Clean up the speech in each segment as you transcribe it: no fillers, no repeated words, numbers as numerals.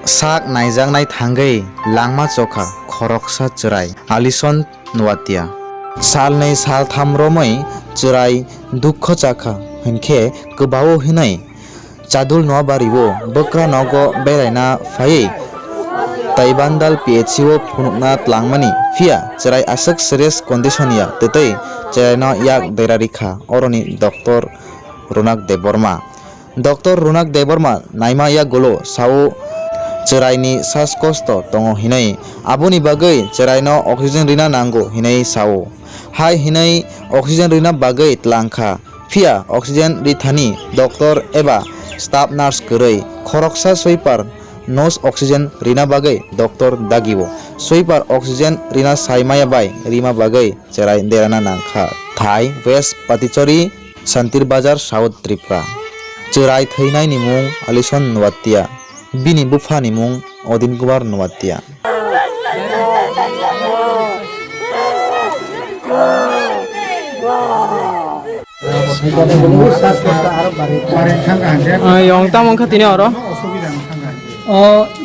sak naijaknai thangui langma chokha khoroksa chrai alison nuatia salnei sal thamromoi chrai dukho chakha hinkhe kwbao hinai chadul no baribo bokra nogo beraina phai taibandal PHO phunukna tlangmani fia chrai asuk serious condition ya tetei chrai no yak derarikha oroni Dr. Runak Deborma Dr. Runak Deborma naima yak golo sao chrai ni saskosto tongo hinai aboni bagai chrai no oxygen rina nango hinai sao hai hinai oxygen rina bagai tlangkha fia oxygen rithani doctor eba staff nurse korei khoroksa sweeper nose oxygen rina bagai doctor dagibo sweeper oxygen rina saimaya bai rima bagai chrai derana nangkha thai west patichori santir bazar south tripura chrai thainai ni mung alison nuatia bini bufa ni mung odin kubar nuatia yang tamang katini oro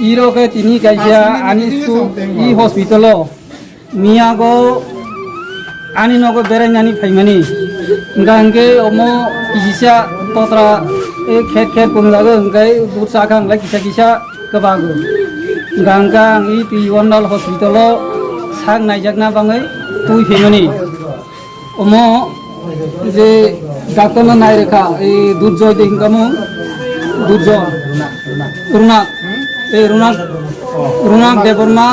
iro ke tini kaisa ani su I hospital miago ani nogo beranyani phaimani ngangge omo kisa totra e khet kumlago ngai bursa khang la kisa kebago ganggang I Tiwonal hospital sang naijakna bangai tui phaimani omo je doctor na nai rekha e durjoy dingkamu durjoy Runak Deborma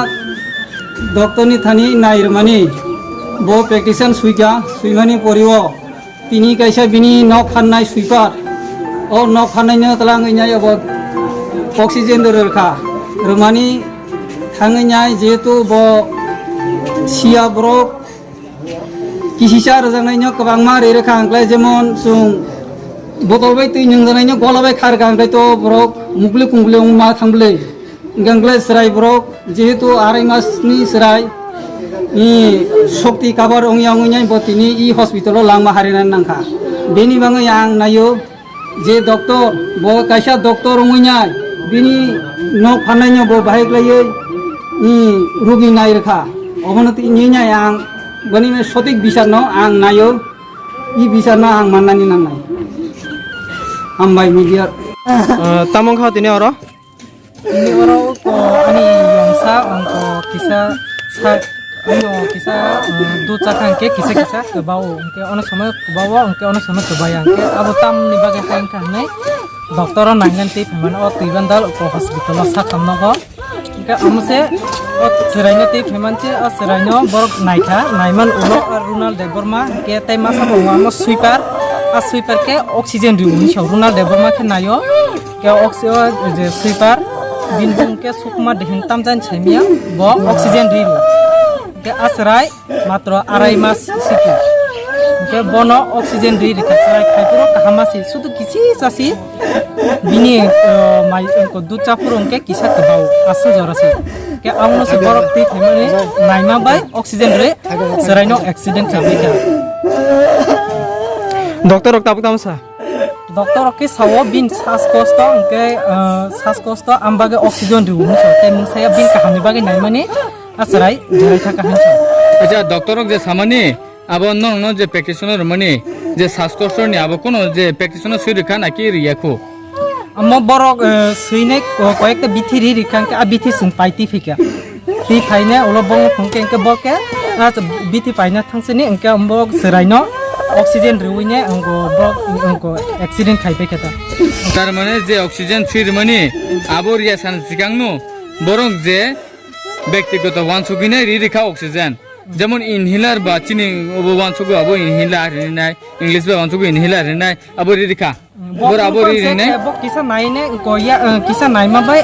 doctor ni thani nairmani bo practitioner suimani poriwo tini kaisa bini nok phanai sweeper o nok phanai no talangai nyai abo oxygen dorkha rumani thangai nyai jetu bo sia brok kisisa rajangai no kabangma re rekha anglai jemon sung botol bai tui nyangjanai no gola bai khar gang to brok mukli kungli ma thangle gangle serai brok jetu arai mas ni serai I shokti kabar ongyang ongyang botini I hospital langma harinan nangkha beni bangai yang nayo je doctor bo kaisa doctor ongyang bini nok phanai no bo bahai klai I rugi nai rekha obonoti ninya yang bani me sotik bisar no ang nayo I bisar na ang manani nanai ambai media tamang katini oro ini orang ko ani yongsa angko kisa sak ayo kisa du cakang ke kisa ke bau ke ono sama ke bawah ke ono sama ke bayang ke abo tam ni bagai kain kan nai dokter nangan ti pheman o Tiwandal ko hospital sak kamno ko ke amse o seraino ti pheman che o seraino borok naikha naiman ulo Runal Deborma ke tai masa mo sweeper a sweeper ke oxygen riuni Runal Deborma ke nayo ke oxygen je sweeper binbung ke sukma dehintam jan chaimia bo oxygen riru ke asrai matro arai mas siku ke bono oxygen ri ke asrai khaipuro kahamasi sudu kichi sasi bini mai ko ducha purong ke kisa ke bau asu jorasi ke amno se borok ti themani naima bai oxygen re serai no accident khabika doktor ok tabuk tamsa doktor ke sawo bin saskosto ambage oxygen ri unso te mung saya bin kahani bage naimani asrai jarai thaka hancho acha doctor ok je samani abo no je practitioner mani je saskostor ni abo kono je practitioner suri khan aki riyakho amma borok suine koyekta bithiri rikang ke abithi sing paiti fika ti phaine ulo bong phungke ke boke bithi paina thangsini engke ambok seraino oxygen ruine angko brok angko accident khaipe keta tar mane je oxygen free mani abo riya san sikangno borok je ব্যক্তিগত ওয়ানসুকিনে রিরিখা oxygen যেমন inhaler বা চিনি ওবো ওয়ানসুকু আবো inhaler নাই English বা ওয়ানসুকু inhaler নাই আবো রিরিখা বর আবো রিরিনে বক কিসা নাইনে কোয়া কিসা নাইমা বাই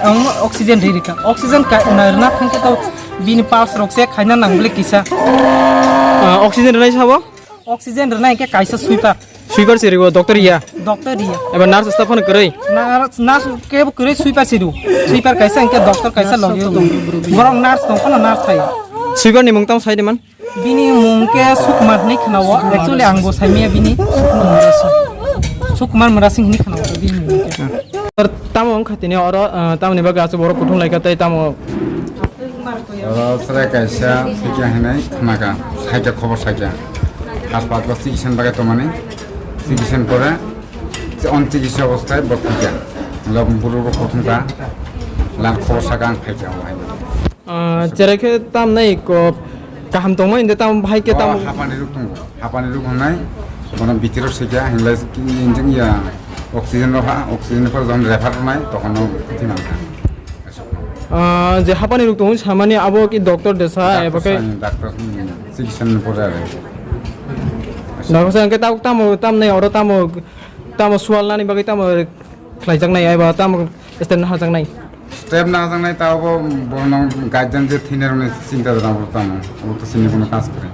অক্সিজেন রিরিখা অক্সিজেন নারনা থাঙ্কে তো বিন পালস রকসে খাইনা নাংবলে কিসা oxygen rai sabo অক্সিজেন রনাই কে কাইসা sweeper sweeper sirigo doctor iya eba nurse staff phone korei nurse ke kore sweeper kaisa engke doctor kaisa logyo dong borong nurse dong kono nurse thai sweeper ni mung tam sai deman bini mungke sukmar ni khnawo actually angbo saimia bini sukmar merasing ni khnawo bini Tamu khatini oro tamu ni baga asu borok kutung laika tai tamu Serai kaisa sikya hinai naga saja খবর saja হাসপাতাল চিকিৎসা বাগে তো মানে চিকিৎসা করে on চিকিৎসা অবস্থায় বর্তিকা লবণপুরের প্রথমটা লাল খবর সাকা আং ফাইকা হয় jerai ke tam nai ko kaham tongma inde tam bhai ke tam হাঁপানি রোগ হনাই মানে ভিতরের সিকা হিংলাই ইঞ্জিন ইয়া অক্সিজেন রহা অক্সিজেনের পর যখন রেফার নাই তখন ক্ষতি মানকা je hapani ruk tong samani abo ki doctor desa eba ke doctor চিকিৎসা পরে আর doctor sang ke tam nai oro tam sual nani bagai tam khlaijak nai eba tam sten hajak nai step না জানাই তাও বড় guardian যে থিনের চিন্তা করতাম ও তো চিনি কোনো কাজ করে